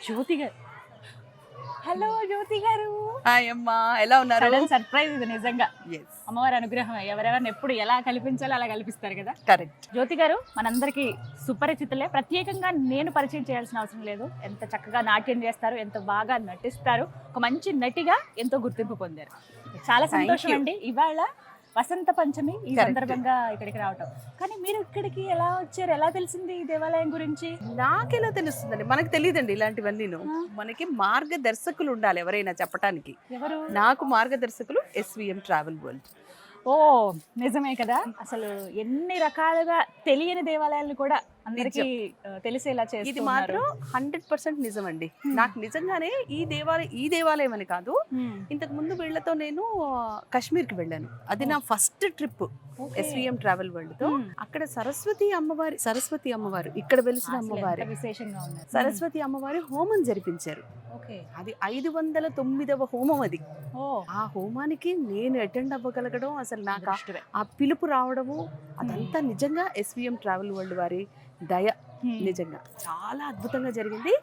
జ్యోతి గారు. హలో జ్యోతి గారు. హాయ్ అమ్మా, ఎలా ఉన్నారు? సడన్ సర్ప్రైజ్ ఇది నిజంగా. Yes. అమ్మవారి అనుగ్రహం ఎవరెవరిని ఎప్పుడు ఎలా కల్పించాలో అలా కల్పిస్తారు కదా. కరెక్ట్. జ్యోతి గారు మనందరికీ సుపరిచితులే, ప్రత్యేకంగా నేను పరిచయం చేయాల్సిన అవసరం లేదు. ఎంత చక్కగా నాట్యం చేస్తారు, ఎంత బాగా నటిస్తారు, ఒక మంచి నటిగా ఎంతో గుర్తింపు పొందారు. చాలా సంతోషం అండి. ఇవాళ వసంత పంచమి, ఈ సందర్భంగా ఇక్కడికి రావటం. కానీ మీరు ఇక్కడికి ఎలా వచ్చారు, ఎలా తెలిసింది ఈ దేవాలయం గురించి? నాకెలా తెలుస్తుందండి? మనకు తెలియదండి ఇలాంటివన్నీ. మనకి మార్గదర్శకులు ఉండాలి ఎవరైనా చెప్పడానికి. ఎవరు? నాకు మార్గదర్శకులు SVM ట్రావెల్ వరల్డ్. ఓ నిజమే కదా. అసలు ఎన్ని రకాలుగా తెలియని దేవాలయాలను కూడా అందరికీ తెలిసేలా చేస్తున్నారు. ఇది మాత్రం 100% నిజం అండి. నాకు నిజంగానే ఈ దేవాలయం అని కాదు, ఇంతకు ముందు వీళ్ళతో నేను కాశ్మీర్కి వెళ్ళాను. అది నా first trip SVM travel world తో. అక్కడ సరస్వతి అమ్మవారు ఇక్కడ వెలిసిన అమ్మవారు, విశేషంగా ఉన్నారు. సరస్వతి అమ్మవారి హోమం జరిపించారు. అది 509వ హోమం. అది ఆ హోమానికి నేను అటెండ్ అవ్వగలగడం, అసలు నాకు ఆ పిలుపు రావడము, అదంతా నిజంగా SVM ట్రావెల్ వరల్డ్ వారి దయ. నిజంగా చాలా అద్భుతంగా జరిగింది.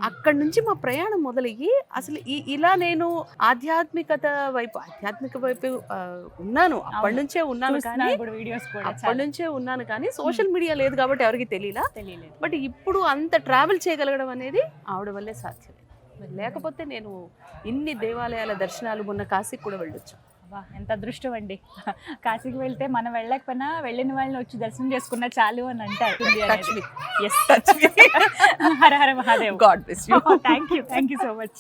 అక్కడి నుంచి మా ప్రయాణం మొదలయ్యి అసలు ఇలా నేను ఆధ్యాత్మిక వైపు ఉన్నాను. అప్పటి నుంచే ఉన్నాను కానీ సోషల్ మీడియా లేదు కాబట్టి ఎవరికి తెలియలేదు. బట్ ఇప్పుడు అంత ట్రావెల్ చేయగలగడం అనేది ఆవిడ వల్లే సాధ్యం. లేకపోతే నేను ఇన్ని దేవాలయాల దర్శనాలు మొన్న కాశీకి కూడా వెళ్ళొచ్చు. ఎంత అదృష్టం అండి. కాశీకి వెళ్తే మనం వెళ్ళకపోయినా వెళ్ళిన వాళ్ళని వచ్చి దర్శనం చేసుకున్నా చాలు అని అంటారు. Har Har Mahadev. God bless you. Thank you so much.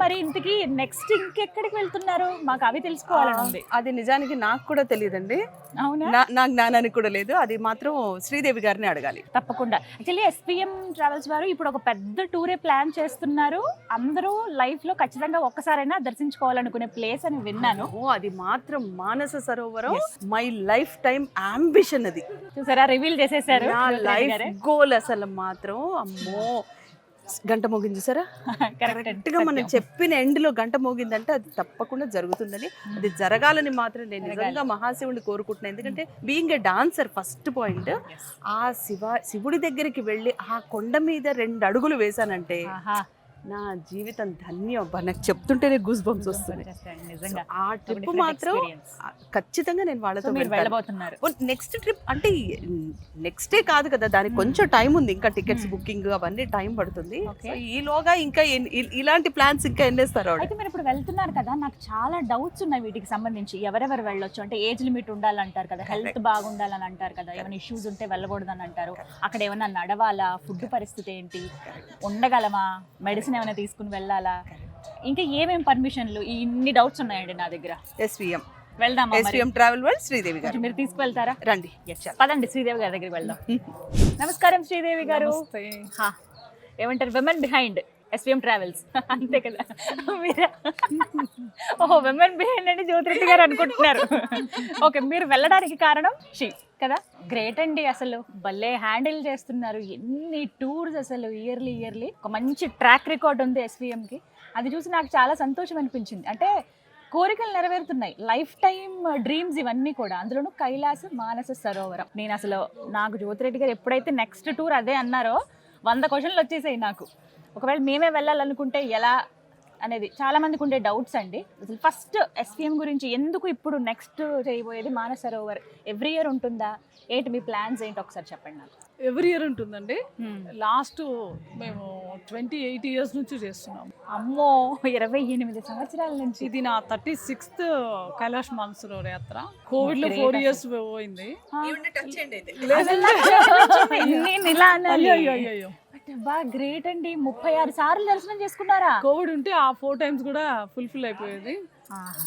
మరి ఇంతకీ నెక్స్ట్ ఇంకెక్కడికి వెళ్తున్నారు? మాకు అవి తెలుసుకోవాలని ఉంది. అది నిజానికి నాకు కూడా తెలియదండి. అవునా? నా జ్ఞానానికి కూడా లేదు. అది మాత్రం శ్రీదేవి గారిని అడగాలి. తప్పకుండా. యాక్చువల్లీ SVM ట్రావెల్స్ వారు ఇప్పుడు ఒక పెద్ద టూరే ప్లాన్ చేస్తున్నారు. అందరూ లైఫ్ లో ఖచ్చితంగా ఒక్కసారైనా దర్శించుకోవాలనుకునే ప్లేస్ అని విన్నాను. అది మాత్రం Manasa Sarovaram. My life time ambition అది. చూసారా, రివీల్ చేసేసారు. నా లైఫ్ గోల్ అసలు మాత్రం. అమ్మో, గంట మోగింది సరే కరెక్ట్ గా మనం చెప్పిన ఎండ్ లో గంట మోగిందంటే అది తప్పకుండా జరుగుతుందని, అది జరగాలని మాత్రం నేను నిజంగా మహాశివుడిని కోరుకుంటున్నాను. ఎందుకంటే being a dancer first point, ఆ శివుడి దగ్గరికి వెళ్ళి ఆ కొండ మీద 2 అడుగులు వేసానంటే నా జీవితం ధన్యం. నాకు చెప్తుంటేనే గూస్ బంప్స్ వస్తుంది. ఆ ట్రిప్ మాత్రం ఖచ్చితంగా నేను వాళ్ళతో వెళ్ళబోతున్నారు. నెక్స్ట్ ట్రిప్ అంటే నెక్స్ట్ డే కాదు కదా, దానికి కొంచెం టైం ఉంది. ఇంకా టికెట్స్ బుకింగ్ అవన్నీ టైం పడుతుంది. ఈలోగా ఇంకా ఇలాంటి ప్లాన్స్ ఇంకా ఎన్నేస్తారు. అయితే మీరు ఇప్పుడు వెళ్తున్నారు కదా, నాకు చాలా డౌట్స్ ఉన్నాయి వీటికి సంబంధించి. ఎవరెవరు వెళ్ళొచ్చు అంటే ఏజ్ లిమిట్ ఉండాలంటారు కదా, హెల్త్ బాగుండాలని అంటారు కదా, ఏమైనా ఇష్యూస్ ఉంటే వెళ్ళకూడదని అంటారు. అక్కడ ఏమైనా నడవాలా, ఫుడ్ పరిస్థితి ఏంటి, ఉండగలమా, మెడిసిన్ ఏమైనా తీసుకుని వెళ్ళాలా, ఇంకా ఏమేమి పర్మిషన్లు, ఇన్ని డౌట్స్ ఉన్నాయండి నా దగ్గర. వెళ్దాం. SVM ట్రావెల్ వరల్డ్ శ్రీదేవి గారు మీరు తీసుకువెళ్తారా? రండి, పదండి శ్రీదేవి గారి దగ్గరికి వెళ్దాం. నమస్కారం శ్రీదేవి గారు. ఏమంటారు, విమెన్ బిహైండ్ SVM ట్రావెల్స్ అంతే కదా మీరా? ఓహో, విమెన్ బిహైండ్ అని జ్యోతిరెడ్డి గారు అనుకుంటున్నారు. ఓకే, మీరు వెళ్ళడానికి కారణం షీ కదా. గ్రేట్ అండి, అసలు భలే హ్యాండిల్ చేస్తున్నారు. ఎన్ని టూర్స్ అసలు ఇయర్లీ ఒక మంచి ట్రాక్ రికార్డ్ ఉంది SVM కి. అది చూసి నాకు చాలా సంతోషం అనిపించింది. అంటే కోరికలు నెరవేరుతున్నాయి, లైఫ్ టైం డ్రీమ్స్ ఇవన్నీ కూడా. అందులోనూ కైలాస మానస సరోవరం. నేను అసలు నాకు జ్యోతిరెడ్డి గారు ఎప్పుడైతే నెక్స్ట్ టూర్ అదే అన్నారో 100 క్వశ్చన్లు వచ్చేసాయి నాకు. ఒకవేళ మేమే వెళ్ళాలనుకుంటే ఎలా అనేది చాలా మందికి ఉండే డౌట్స్ అండి. అసలు ఫస్ట్ SVM గురించి ఎందుకు ఇప్పుడు నెక్స్ట్ చేయబోయేది మానస సరోవర్ ఎవ్రీ ఇయర్ ఉంటుందా ఏంటి, మీ ప్లాన్స్ ఏంటి ఒకసారి చెప్పండి నాకు. ఎవ్రీ ఇయర్ ఉంటుందండి. లాస్ట్ మేము 28 years నుంచి చేస్తున్నాం. అమ్మో, 28 సంవత్సరాల నుంచి. ఇది నా 36th కైలాష్ మానసరోవర్ యాత్ర. కోవిడ్ లో 4 years పోయింది. అయ్యో బాగా గ్రేట్ అండి. 36 సార్లు దర్శనం చేసుకున్నారా? కోవిడ్ ఉంటే ఆ 4 times కూడా ఫుల్ఫిల్ అయిపోయేది.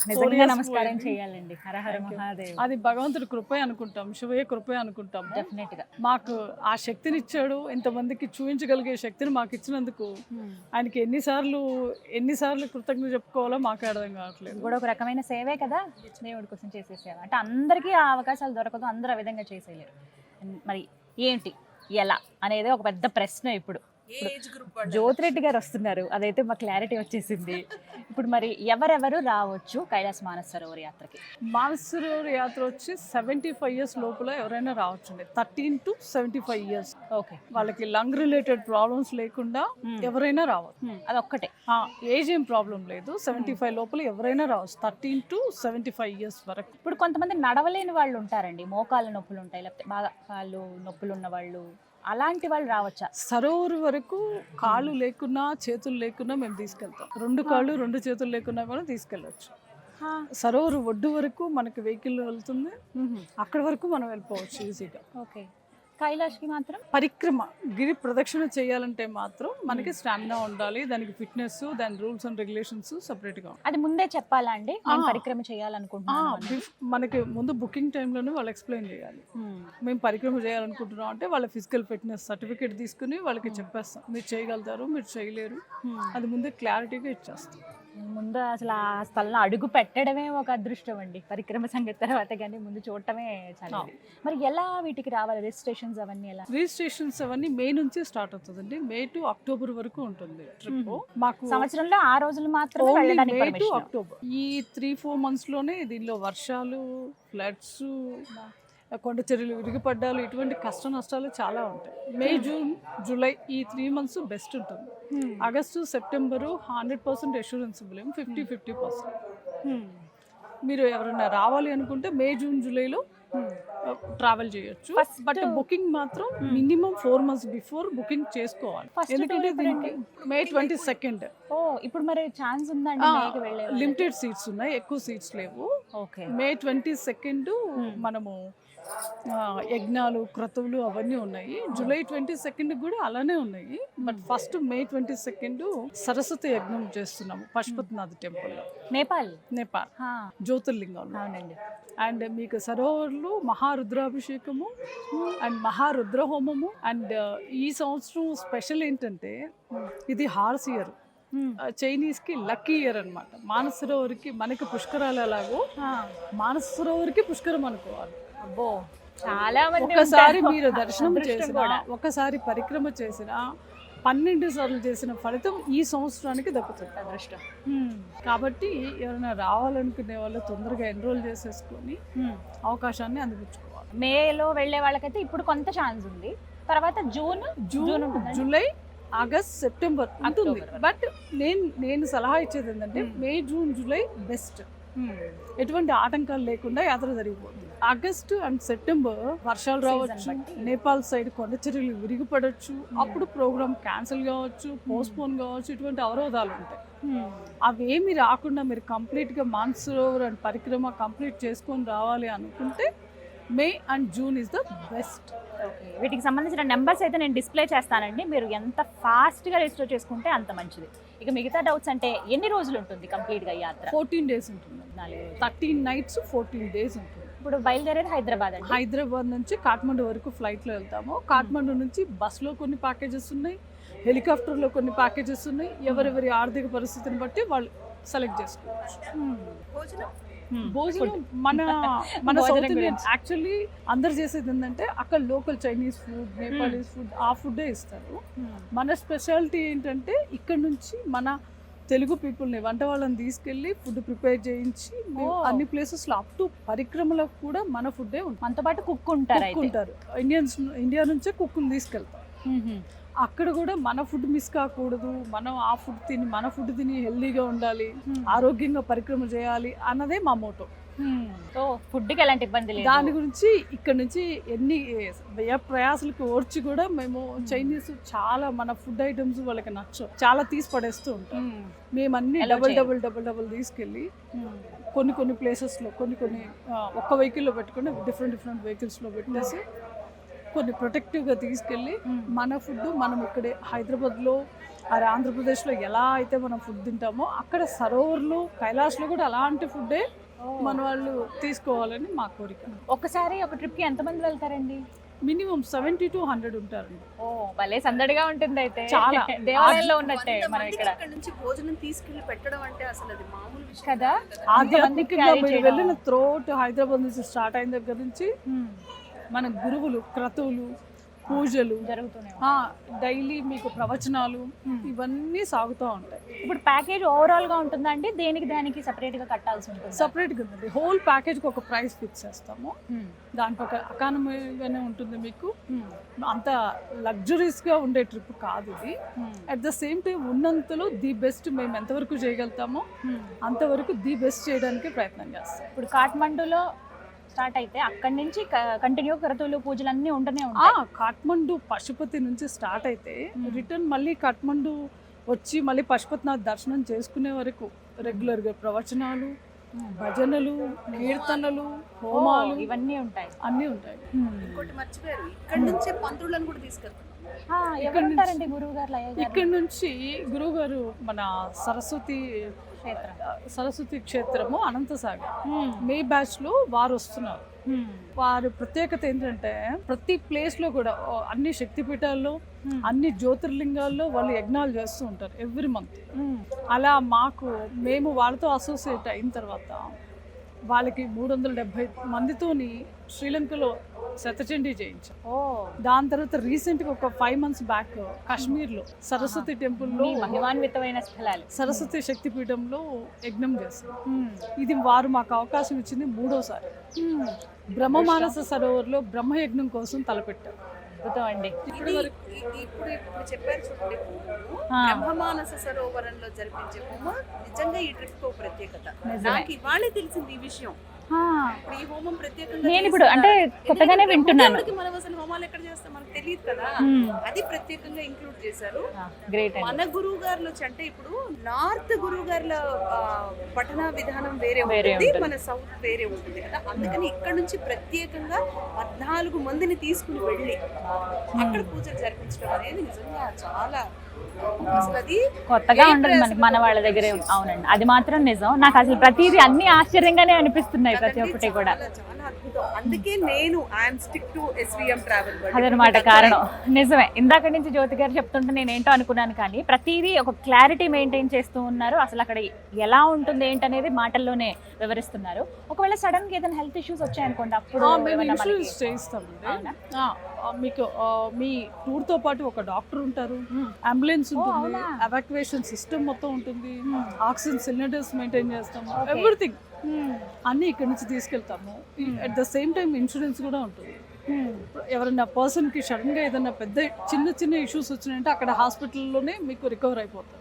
నిజంగా నమస్కారం చేయాలండి. హర హర మహాదేవ్. అది భగవంతుడి కృపే అనుకుంటాం, శివయ్య కృపే అనుకుంటాం. డెఫినెట్ గా మాకు ఆ శక్తిని ఇచ్చాడు. ఇంతమందికి చూపించగలిగే శక్తిని మాకు ఇచ్చినందుకు ఆయనకి ఎన్నిసార్లు కృతజ్ఞత చెప్పుకోవాలో మాకు అర్థం కావట్లేదు. కూడా ఒక రకమైన సేవే కదా, దేవుడి కోసం చేసే సేవ. అంటే అందరికీ ఆ అవకాశాలు దొరకదు, అందరూ ఆ విధంగా చేసేయలేరు. మరి ఏంటి ఎలా అనేది ఒక పెద్ద ప్రశ్న. ఇప్పుడు ఏ ఏజ్ గ్రూప్ వాళ్ళు జ్యోతిరెడ్డి గారు వస్తున్నారు, అదైతే మా క్లారిటీ వచ్చేసింది. ఇప్పుడు మరి ఎవరెవరు రావచ్చు కైలాస్ మానస సరోవర్ యాత్రకి? మానస సరోవర్ యాత్ర వచ్చి 75 ఇయర్స్ లోపల ఎవరైనా రావచ్చండి. 13 to 75 ఇయర్స్. ఓకే, వాళ్ళకి లంగ్ రిలేటెడ్ ప్రాబ్లమ్స్ లేకుండా ఎవరైనా రావచ్చు. అదొక్కటే, ఏజ్ ఏం ప్రాబ్లం లేదు. 75 లోపల ఎవరైనా రావచ్చు, 13 to 75 ఇయర్స్ వరకు. ఇప్పుడు కొంతమంది నడవలేని వాళ్ళు ఉంటారండి, మోకాళ్ళ నొప్పులు ఉంటాయి, లేకపోతే బాగా కాళ్ళు నొప్పులు ఉన్న వాళ్ళు, అలాంటి వాళ్ళు రావచ్చా? సరోవర్ వరకు కాళ్ళు లేకున్నా చేతులు లేకున్నా మేము తీసుకెళ్తాం. 2 కాళ్ళు 2 చేతులు లేకున్నా కూడా తీసుకెళ్ళచ్చు. సరోవర్ ఒడ్డు వరకు మనకి వెహికల్ వెళ్తుంది, అక్కడ వరకు మనం వెళ్ళిపోవచ్చు ఈజీగా. ఓకే, కైలాష్కి మాత్రం పరిక్రమ గిరి ప్రదక్షిణ చేయాలంటే మాత్రం మనకి స్టామినా ఉండాలి, దానికి ఫిట్నెస్, దాని రూల్స్ అండ్ రెగ్యులేషన్స్ సపరేట్గా. అది ముందే చెప్పాలా అండి? నేను పరిక్రమ చేయాలనుకుంటున్నాను, మనకి ముందు బుకింగ్ టైంలోనే వాళ్ళు ఎక్స్ప్లెయిన్ చేయాలి. మేము పరిక్రమ చేయాలనుకుంటున్నాం అంటే వాళ్ళ ఫిజికల్ ఫిట్నెస్ సర్టిఫికేట్ తీసుకుని వాళ్ళకి చెప్పేస్తాం, మీరు చేయగలుగుతారు, మీరు చేయలేరు, అది ముందే క్లారిటీగా ఇచ్చేస్తాం. ముందు అసలు ఆ స్థలంలో అడుగు పెట్టడమే ఒక అదృష్టం అండి, పరిక్రమ సంగతి తర్వాత, కానీ ముందు చూడటమే చాలా. మరి ఎలా వీటికి రావాలి? రిజిస్ట్రేషన్స్ అవన్నీ ఎలా? రిజిస్ట్రేషన్స్ అవన్నీ మే నుంచి స్టార్ట్ అవుతుందండి. మే టు అక్టోబర్ వరకు ఉంటుంది ట్రిప్. మాకు సంవత్సరంలో 6 రోజులు మాత్రమే వెళ్ళడానికి మే టు పర్మిషన్. అక్టోబర్ ఈ 3-4 months లోనే దీనిలో వర్షాలు, ఫ్లడ్స్, కొండ చర్యలు విరిగిపడ్డాలు, ఇటువంటి కష్ట నష్టాలు చాలా ఉంటాయి. మే, జూన్, జూలై ఈ 3 months బెస్ట్ ఉంటుంది. ఆగస్టు, సెప్టెంబరు 100% అష్యూరెన్స్ ఇవ్వలేము, 50-50%. మీరు ఎవరైనా రావాలి అనుకుంటే మే, జూన్, జూలైలో ట్రావెల్ చేయొచ్చు. బట్ బుకింగ్ మాత్రం మినిమం 4 months బిఫోర్ బుకింగ్ చేసుకోవాలి. ఎందుకంటే దీనికి మే 22nd. ఓ, ఇప్పుడు మరి ఛాన్స్ ఉందండి మేకి వెళ్ళే? లిమిటెడ్ సీట్స్ ఉన్నాయి, ఎక్కువ సీట్స్ లేవు. ఓకే, మే 22nd మనము యజ్ఞాలు, క్రతువులు అవన్నీ ఉన్నాయి. జూలై 22nd కూడా అలానే ఉన్నాయి. But first May 22nd Saraswati యజ్ఞం చేస్తున్నాము పశుపతినాథ్ టెంపుల్లో, నేపాల్ జ్యోతిర్లింగంలో. అవునండి. అండ్ మీకు సరోవర్లో మహారుద్రాభిషేకము అండ్ మహారుద్ర హోమము. అండ్ ఈ సంవత్సరం స్పెషల్ ఏంటంటే ఇది హార్స్ ఇయర్, చైనీస్ కి లక్కీ ఇయర్ అనమాట. మానస సరోవర్కి మనకి పుష్కరాలు ఎలాగో మానస సరోవర్కి పుష్కరం అనుకోవాలి. అబ్బో, చాలా మంది ఒకసారి మీరు దర్శనం చేసినా, ఒకసారి పరిక్రమ చేసినా, 12 సార్లు చేసిన ఫలితం ఈ సంవత్సరానికి దక్కుతుంది, అదృష్టం. కాబట్టి ఎవరైనా రావాలనుకునే వాళ్ళు తొందరగా ఎన్రోల్ చేసేసుకొని అవకాశాన్ని అందిపుచ్చుకోవాలి. మేలో వెళ్ళే వాళ్ళకైతే ఇప్పుడు కొంత ఛాన్స్ ఉంది, తర్వాత జూన్, జూలై, ఆగస్ట్, సెప్టెంబర్ ఉంటుంది. బట్ నేను సలహా ఇచ్చేది ఏంటంటే మే, జూన్, జూలై బెస్ట్. ఎటువంటి ఆటంకాలు లేకుండా యాత్ర జరిగిపోతుంది. ఆగస్టు అండ్ సెప్టెంబర్ వర్షాలు రావచ్చు, నేపాల్ సైడ్ కొండ చర్యలు విరిగిపడవచ్చు, అప్పుడు ప్రోగ్రామ్ క్యాన్సిల్ కావచ్చు, పోస్ట్పోన్ కావచ్చు, ఇటువంటి అవరోధాలు ఉంటాయి. అవేమి రాకుండా మీరు కంప్లీట్గా మానస సరోవర్ అండ్ పరిక్రమ కంప్లీట్ చేసుకొని రావాలి అనుకుంటే May and June is the best. వీటికి సంబంధించిన నెంబర్స్ అయితే నేను డిస్ప్లే చేస్తానండి, మీరు ఎంత ఫాస్ట్గా రిజిస్టర్ చేసుకుంటే అంత మంచిది. ఇక మిగతా డౌట్స్ అంటే ఎన్ని రోజులు ఉంటుంది కంప్లీట్గా యాత్ర? 14 days ఉంటుంది, 13 nights 14 days ఉంటుంది. ఇప్పుడు బయలుదేరేది హైదరాబాద్ అండి. హైదరాబాద్ నుంచి కాఠ్మండు వరకు ఫ్లైట్లో వెళ్తాము. కాఠ్మండు నుంచి బస్సులో కొన్ని ప్యాకేజెస్ ఉన్నాయి, హెలికాప్టర్లో కొన్ని ప్యాకేజెస్ ఉన్నాయి. ఎవరెవరి ఆర్థిక పరిస్థితిని బట్టి వాళ్ళు సెలెక్ట్ చేసుకోవచ్చు. భోజనం మన సౌత్ ఇండియన్ యాక్చువల్లీ అందరు చేసేది ఏంటంటే అక్కడ local Chinese food, Nepalese food, ఆ ఫుడ్డే ఇస్తారు. మన స్పెషాలిటీ ఏంటంటే ఇక్కడ నుంచి మన తెలుగు పీపుల్ని, వంట వాళ్ళని తీసుకెళ్ళి ఫుడ్ ప్రిపేర్ చేయించి అన్ని ప్లేసెస్లో అప్ టు పరిక్రమలో కూడా మన ఫుడ్డే ఉంటుంది. మనతో పాటు కుక్ ఉంటారు. ఇండియా నుంచే కుక్ని తీసుకెళ్తాం. అక్కడ కూడా మన ఫుడ్ మిస్ కాకూడదు, మనం ఆ ఫుడ్ తిని మన ఫుడ్ తిని హెల్దీగా ఉండాలి, ఆరోగ్యంగా పరిక్రమ చేయాలి అన్నదే మా మోటో. సో ఫుడ్కి ఎలాంటి ఇబ్బంది లేదు. దాని గురించి ఇక్కడ నుంచి ఎన్ని ప్రయాసాలకు ఓర్చి కూడా మేము చైనీస్ చాలా మన ఫుడ్ ఐటమ్స్ వాళ్ళకి నచ్చవు, చాలా తీసి పడేస్తూ ఉంటాం. మేము అన్ని డబుల్ తీసుకెళ్ళి కొన్ని ప్లేసెస్లో కొన్ని ఒక్క వెహికల్లో పెట్టుకుని డిఫరెంట్ వెహికల్స్లో పెట్టేసి కొన్ని ప్రొటెక్టివ్గా తీసుకెళ్ళి మన ఫుడ్ మనం ఇక్కడే హైదరాబాద్లో అరే ఆంధ్రప్రదేశ్లో ఎలా అయితే మనం ఫుడ్ తింటామో అక్కడ సరోవర్లో, కైలాష్లో కూడా అలాంటి ఫుడ్డే మన వాళ్ళు తీసుకోవాలని మా కోరిక. ఒకసారి ఒక ట్రిప్కి ఎంతమంది వెళ్తారండి? మినిమం 70 to 100 ఉంటారండి. ఓ, భలే సందడిగా ఉంటుంది అయితే, చాలా దేవాలయంలో ఉన్నట్టే. మనం ఇక్కడ నుంచి భోజనం తీసుకెళ్లి పెట్టడం అంటే అసలు అది మామూలు విషయం కదా. ఆధ్యాత్మికంగా మీరు వెళ్ళిన త్రోట్ హైదరాబాద్ నుంచి స్టార్ట్ అయిన దగ్గర నుంచి మన గురువులు, క్రతువులు, పూజలు జరుగుతూనే డైలీ మీకు ప్రవచనాలు ఇవన్నీ సాగుతూ ఉంటాయి. ఇప్పుడు ప్యాకేజ్ ఓవరాల్ గా ఉంటుందా అండి, దేనికి దానికి సెపరేట్ గా కట్టాల్సి ఉంటుంది? సపరేట్గా ఉందండి. హోల్ ప్యాకేజ్కి ఒక ప్రైస్ ఫిక్స్ చేస్తాము. దానికి ఒక ఎకానమీగానే ఉంటుంది మీకు. అంత లగ్జరీస్గా ఉండే ట్రిప్ కాదు ఇది. అట్ ద సేమ్ టైం ఉన్నంతలో ది బెస్ట్ మేము ఎంతవరకు చేయగలుగుతామో అంతవరకు ది బెస్ట్ చేయడానికి ప్రయత్నం చేస్తాం. ఇప్పుడు కాఠ్మండూలో స్టార్ట్ అయితే అక్కడి నుంచి కంటిన్యూ క్రతువులు పూజలు అన్నీ ఉంటూనే ఉంటాయి. కాఠ్మండు పశుపతి నుంచి స్టార్ట్ అయితే రిటర్న్ మళ్ళీ కాఠ్మండు వచ్చి మళ్ళీ పశుపతినాథ్ దర్శనం చేసుకునే వరకు రెగ్యులర్గా ప్రవచనాలు, భజనలు, కీర్తనలు, హోమాలు ఇవన్నీ ఉంటాయి, అన్నీ ఉంటాయి. ఇంకోటి మర్చిపోయారు, ఇక్కడ నుంచే పంతులను కూడా తీసుకెళ్తాం. ఎక్కడ ఉంటారండి గురువు గారు? ఇక్కడ నుంచి గురువు గారు మన సరస్వతి క్షేత్రము అనంతసాగర్ మే బ్యాచ్ లో వారు వస్తున్నారు. వారి ప్రత్యేకత ఏంటంటే ప్రతి ప్లేస్ లో కూడా అన్ని శక్తిపీఠాల్లో అన్ని జ్యోతిర్లింగాల్లో వాళ్ళు యజ్ఞాలు చేస్తూ ఉంటారు ఎవ్రీ మంత్. అలా మేము వాళ్ళతో అసోసియేట్ అయిన తర్వాత వాళ్ళకి 370 మందితోని శ్రీలంకలో శతచండీ చేయించాం. దాని తర్వాత రీసెంట్గా ఒక 5 months బ్యాక్ కాశ్మీర్లో సరస్వతి టెంపుల్లో మహిమాన్వితమైన స్థలాలు సరస్వతి శక్తిపీఠంలో యజ్ఞం చేస్తాం. ఇది వారు మాకు అవకాశం ఇచ్చింది 3వసారి. బ్రహ్మమానస సరోవర్లో బ్రహ్మయజ్ఞం కోసం తలపెట్టారు. అద్భుతం అండి. ఇప్పుడు చెప్పారు చూడండి, బ్రహ్మమానస సరోవరంలో జరిపించే హోమం నిజంగా ఈ ట్రిప్ తో ప్రత్యేకత. నాకు ఇవాళే తెలిసింది ఈ విషయం. ఇప్పుడు ఈ హోమం ప్రత్యేకంగా నేను ఇప్పుడు అంటే కొత్తగానే వింటున్నాను. మనం అసలు హోమాలు ఎక్కడ చేస్తాం మనకు తెలియదు కదా, అది ప్రత్యేకంగా ఇంక్లూడ్ చేశారు. గ్రేట్. మన గురువు గారిలో అంటే ఇప్పుడు నార్త్ గురువు గారిల పఠన విధానం వేరే ఉంటుంది, మన సౌత్ వేరే ఉంటుంది కదా. అందుకని ఇక్కడ నుంచి ప్రత్యేకంగా 14 మందిని తీసుకుని వెళ్ళి అక్కడ పూజలు జరిపించడం అనేది నిజంగా చాలా అసలు అది కొత్తగా ఉండదు మనకి, మన వాళ్ళ దగ్గరే. అవునండి, అది మాత్రం నిజం. నాకు అసలు ప్రతిదీ అన్ని ఆశ్చర్యంగానే అనిపిస్తున్నాయి, ప్రతి ఒక్కటి కూడా. చాలా అద్భుతం. అందుకే నేను I'm stick to SVM travel. అదనమాట కారణం. నిజమే, ఇందాక నుంచి జ్యోతి గారు చెప్తుంటే నేను ఏంటో అనుకున్నాను, కానీ ప్రతిదీ ఒక క్లారిటీ మెయింటైన్ చేస్తూ ఉన్నారు. అసలు అక్కడ ఎలా ఉంటుంది ఏంటనేది మాటల్లోనే వివరిస్తున్నారు. ఒకవేళ సడన్ గా ఏదైనా హెల్త్ ఇష్యూస్ వచ్చాయనుకోండి, అప్పుడు ఇన్సూరెన్స్ చేయిస్తామండి. మీకు మీ టూర్ తో పాటు ఒక డాక్టర్ ఉంటారు, అంబులెన్స్ ఉంటుంది, ఎవాక్యుయేషన్ సిస్టమ్ మొత్తం ఉంటుంది, ఆక్సిజన్ సిలిండర్స్ మెయింటైన్ చేస్తాము, ఎవ్రీథింగ్ అన్ని ఇక్కడ నుంచి తీసుకెళ్తాము. At the same time insurance కూడా ఉంటుంది. ఎవరైనా పర్సన్ కి సడన్ గా ఏదైనా చిన్న ఇష్యూస్ వచ్చినాయంటే అక్కడ హాస్పిటల్లోనే మీకు రికవర్ అయిపోతారు.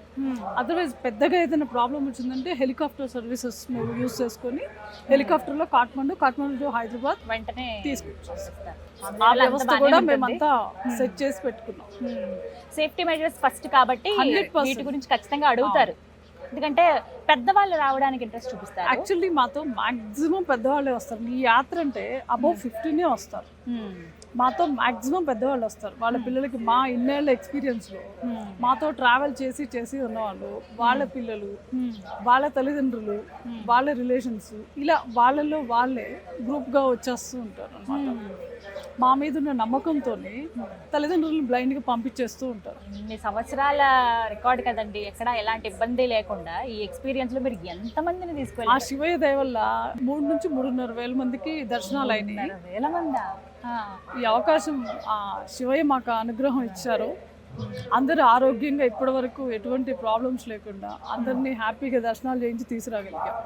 అదర్వైజ్ పెద్దగా ఏదైనా ప్రాబ్లం వచ్చిందంటే హెలికాప్టర్ సర్వీసెస్ మేము యూజ్ చేసుకొని హెలికాప్టర్లో కాఠ్మండు టు హైదరాబాద్ వెంటనే తీసుకొచ్చేస్తాం. ఆ వ్యవస్థ కూడా మేమంతా సెట్ చేసి పెట్టుకున్నాం. సేఫ్టీ మెజర్స్ ఫస్ట్ కాబట్టి వీటి గురించి ఖచ్చితంగా అడుగుతారు, ఎందుకంటే పెద్దవాళ్ళు రావడానికి ఇంట్రెస్ట్ చూపిస్తారు. యాక్చువల్లీ మాతో మాక్సిమం పెద్దవాళ్ళే వస్తారు. ఈ యాత్ర అంటే అబౌవ్ 15 వస్తారు. మాతో మాక్సిమం పెద్దవాళ్ళు వస్తారు. వాళ్ళ పిల్లలకి మా ఇన్నేళ్ల ఎక్స్పీరియన్స్లో మాతో ట్రావెల్ చేసి ఉన్నవాళ్ళు, వాళ్ళ పిల్లలు, వాళ్ళ తల్లిదండ్రులు, వాళ్ళ రిలేషన్స్, ఇలా వాళ్ళలో వాళ్ళే గ్రూప్గా వచ్చేస్తూ ఉంటారు అన్నమాట. మా మీద ఉన్న నమ్మకంతో తల్లిదండ్రులను బ్లైండ్గా పంపించేస్తూ ఉంటారు. ఇన్ని సంవత్సరాల రికార్డ్ కదండి, ఎక్కడ ఎలాంటి ఇబ్బంది లేకుండా ఈ ఎక్స్పీరియన్స్ లో మీరు ఎంత మందిని తీసుకెళ్ళి? ఆ శివయ్య దయ వల్ల 3 నుంచి 3,500 మందికి దర్శనాలు అయినాయి. 1,000 మందా? ఈ అవకాశం ఆ శివయ్య మాకు అనుగ్రహం ఇచ్చారు. అందరూ ఆరోగ్యంగా ఇప్పటి వరకు ఎటువంటి ప్రాబ్లమ్స్ లేకుండా అందరినీ హ్యాపీగా దర్శనాలు చేయించి తీసుకురాగలిగాం.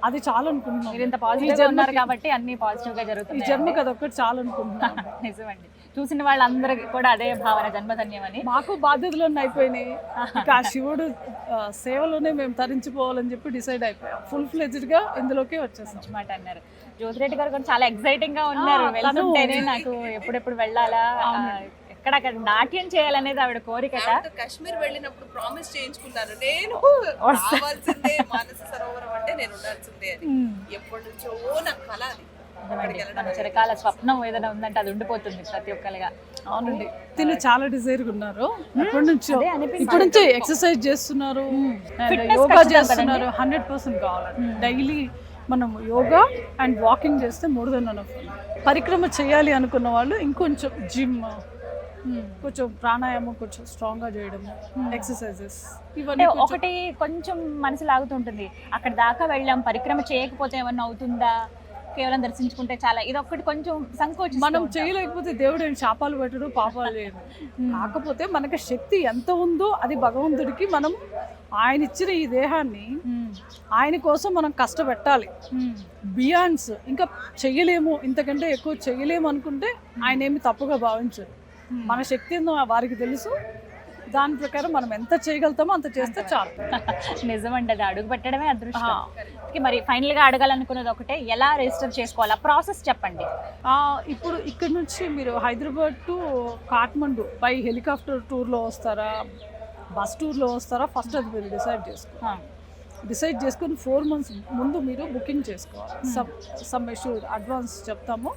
అది చాలా అనుకుంటున్నాం. మీరు ఇంత పాజిటివ్గా ఉన్నారు కాబట్టి అన్ని పాజిటివ్గా జరుగుతుంది. ఈ జన్మకి అదొక్కటి చాలా అనుకుంటున్నాం. నిజమండి, చూసిన వాళ్ళందరికీ కూడా అదే భావన, జన్మధన్యమని. మాకు బాధ్యతలన్నీ అయిపోయినాయి, ఇక ఆ శివుడు సేవలోనే మేము తరించిపోవాలని చెప్పి డిసైడ్ అయిపోయాం. ఫుల్ ఫ్లెజ్డ్గా ఇందులోకి వచ్చేసాం. మంచి మాట అన్నారు. జ్యోతిరెడ్డి గారు కూడా చాలా ఎక్సైటింగ్ గా ఉన్నారు. వెళ్తుంటేనే నాకు ఎప్పుడెప్పుడు వెళ్ళాలా, ఎక్కడక్కడ నాట్యం చేయాలనేది ఆవిడ కోరికట. కాశ్మీర్ వెళ్ళినప్పుడు ప్రామిస్ చేయించుకున్నాను, నేను రావాల్సిందే, మానస సరోవరం అంటే నేను ఉండాల్సిందే అని. ఎప్పటి నుంచో నా కళ అది. మన చిరకాల స్వప్నం ఏదైనా ఉందంటే అది ఉండిపోతుంది ప్రతి ఒక్కరిగా. అవునండి, తిని చాలా డిజైర్గా ఉన్నారు. ఇప్పటి నుంచే ఎక్సర్సైజ్ చేస్తున్నారు, యోగా చేస్తున్నారు. 100% కావాలండి. డైలీ మనం యోగా అండ్ వాకింగ్ చేస్తే మోర్ దెన్ ఎనఫ్. పరిక్రమ చేయాలి అనుకున్న వాళ్ళు ఇంకొంచెం జిమ్, కొంచెం ప్రాణాయామం, కొంచెం స్ట్రాంగ్గా చేయడము, ఎక్సర్సైజెస్, ఇవన్నీ. ఒకటి కొంచెం మనసు లాగుతుంటుంది, అక్కడ దాకా వెళ్ళాం, పరిక్రమ చేయకపోతే ఏమన్నా అవుతుందా, కేవలం దర్శించుకుంటే చాలా, ఇది ఒక్కటి కొంచెం సంకోచం. మనం చేయలేకపోతే దేవుడు ఏం శాపాలు పెట్టడు, పాపాలు లేదు. కాకపోతే మనకి శక్తి ఎంత ఉందో అది భగవంతుడికి మనం ఆయన ఇచ్చిన ఈ దేహాన్ని ఆయన కోసం మనం కష్టపెట్టాలి. బియాండ్స్ ఇంకా చెయ్యలేము, ఇంతకంటే ఎక్కువ చెయ్యలేము అనుకుంటే ఆయన ఏమి తప్పుగా భావించరు. మన శక్తి ఏందో వారికి తెలుసు, దాని ప్రకారం మనం ఎంత చేయగలుగుతామో అంత చేస్తే చాలు. నిజమండి, అది అడుగు పెట్టడమే అదృష్టం. మరి ఫైనల్ గా అడగాలనుకున్నది ఒకటే, ఎలా రిజిస్టర్ చేసుకోవాలా, ప్రాసెస్ చెప్పండి. ఇప్పుడు ఇక్కడ నుంచి మీరు Hyderabad to Kathmandu by helicopter టూర్లో వస్తారా, బస్ టూర్లో వస్తారా, ఫస్ట్ అది మీరు డిసైడ్ చేసుకుని 4 months ముందు మీరు బుకింగ్ చేసుకోవాలి. సమ్ ఇష్యూడ్ అడ్వాన్స్ చెప్తాము,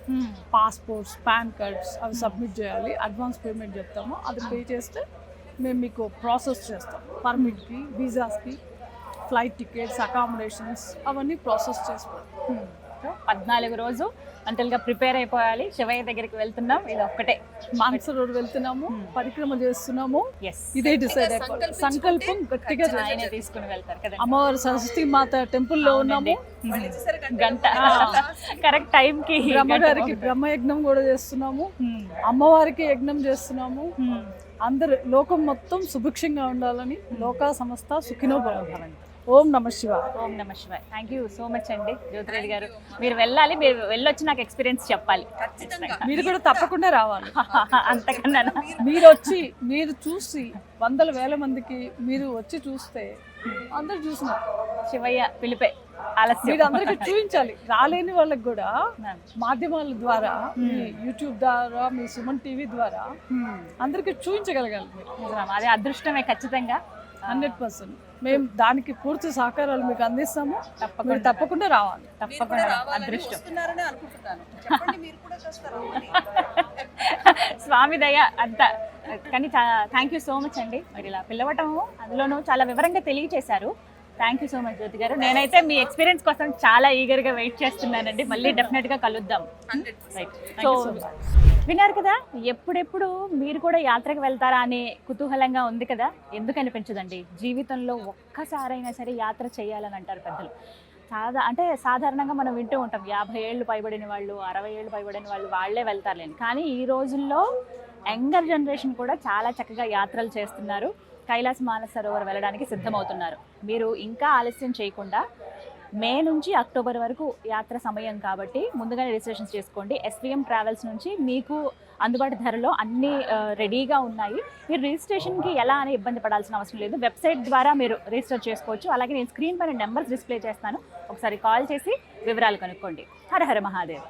పాస్పోర్ట్స్, పాన్ కార్డ్స్ అవి సబ్మిట్ చేయాలి. అడ్వాన్స్ పేమెంట్ చెప్తాము, అది పే చేస్తే మేము మీకు ప్రాసెస్ చేస్తాం. పర్మిట్కి, వీసాస్కి, ఫ్లైట్ టికెట్స్, అకామిడేషన్స్ అవన్నీ ప్రాసెస్ చేస్తాం. 14 రోజు అంతలుగా ప్రిపేర్ అయిపోయాలి. శివయ్య దగ్గరికి వెళ్తున్నాం, ఇది ఒక్కటే. మానస రోడ్ వెళ్తున్నాము, పరిక్రమ చేస్తున్నాము. ఎస్, ఇదే డిసైడ్ అయిపోవాలి. సంకల్పం గట్టిగా ఆయనే తీసుకుని వెళ్తారు కదా. అమ్మవారు సరస్వతి మాత టెంపుల్లో ఉన్నాము. గంట కరెక్ట్ టైం కి బ్రహ్మగారికి బ్రహ్మయజ్ఞం కూడా చేస్తున్నాము, అమ్మవారికి యజ్ఞం చేస్తున్నాము. అందరు లోకం మొత్తం సుభిక్షంగా ఉండాలని, లోకా సమస్త సుఖినో భవంతు. ఓం నమ శివాయ. ఓం నమ శివాయ. థ్యాంక్ యూ సో మచ్ అండి జ్యోతిరెడ్డి గారు. మీరు వెళ్ళాలి, మీరు వెళ్ళొచ్చి నాకు ఎక్స్పీరియన్స్ చెప్పాలి. మీరు కూడా తప్పకుండా రావాలి. అంతకన్నా మీరు వచ్చి మీరు చూసి 100,000 మందికి మీరు వచ్చి చూస్తే అందరు చూసినారు. శివయ్య పిలిపే ఆలస్యం. మీరు అందరికి చూపించాలి. రాలేని వాళ్ళకి కూడా మాధ్యమాల ద్వారా, మీ యూట్యూబ్ ద్వారా, మీ సుమన్ టీవీ ద్వారా అందరికి చూపించగలగాలి. అదే అదృష్టమే ఖచ్చితంగా. 100%. మేము దానికి పూర్తి సహకారాలు మీకు అందిస్తాము. మీరు తప్పకుండా రావాలి. తప్పకుండా అదృష్టం. స్వామి దయ అంతా. కానీ థ్యాంక్ యూ సో మచ్ అండి. మరి ఇలా పిలవటం, అందులోనూ చాలా వివరంగా తెలియచేశారు. థ్యాంక్ యూ సో మచ్ జ్యోతి గారు. నేనైతే మీ ఎక్స్పీరియన్స్ కోసం చాలా ఈగర్గా వెయిట్ చేస్తున్నానండి. మళ్ళీ డెఫినెట్గా కలుద్దాం. రైట్. సో విన్నారు కదా, ఎప్పుడెప్పుడు మీరు కూడా యాత్రకు వెళ్తారా అనే కుతూహలంగా ఉంది కదా. ఎందుకు అనిపించదండి, జీవితంలో ఒక్కసారైనా సరే యాత్ర చేయాలని అంటారు పెద్దలు. సాధారణంగా మనం వింటూ ఉంటాం, 50 ఏళ్ళు పైబడిన వాళ్ళు, 60 ఏళ్ళు పైబడిన వాళ్ళు వాళ్ళే వెళ్తారులేండి. కానీ ఈ రోజుల్లో యంగర్ జనరేషన్ కూడా చాలా చక్కగా యాత్రలు చేస్తున్నారు. కైలాస మానస సరోవర్ వెళ్ళడానికి సిద్ధమవుతున్నారు. మీరు ఇంకా ఆలస్యం చేయకుండా మే నుంచి అక్టోబర్ వరకు యాత్ర సమయం కాబట్టి ముందుగానే రిజిస్ట్రేషన్ చేసుకోండి. SVM ట్రావెల్స్ నుంచి మీకు అందుబాటు ధరలో అన్నీ రెడీగా ఉన్నాయి. మీరు రిజిస్ట్రేషన్కి ఎలా అని ఇబ్బంది పడాల్సిన అవసరం లేదు. వెబ్సైట్ ద్వారా మీరు రిజిస్టర్ చేసుకోవచ్చు. అలాగే నేను స్క్రీన్ పైన నెంబర్స్ డిస్ప్లే చేస్తాను, ఒకసారి కాల్ చేసి వివరాలు కనుక్కోండి. హర హర మహాదేవ్.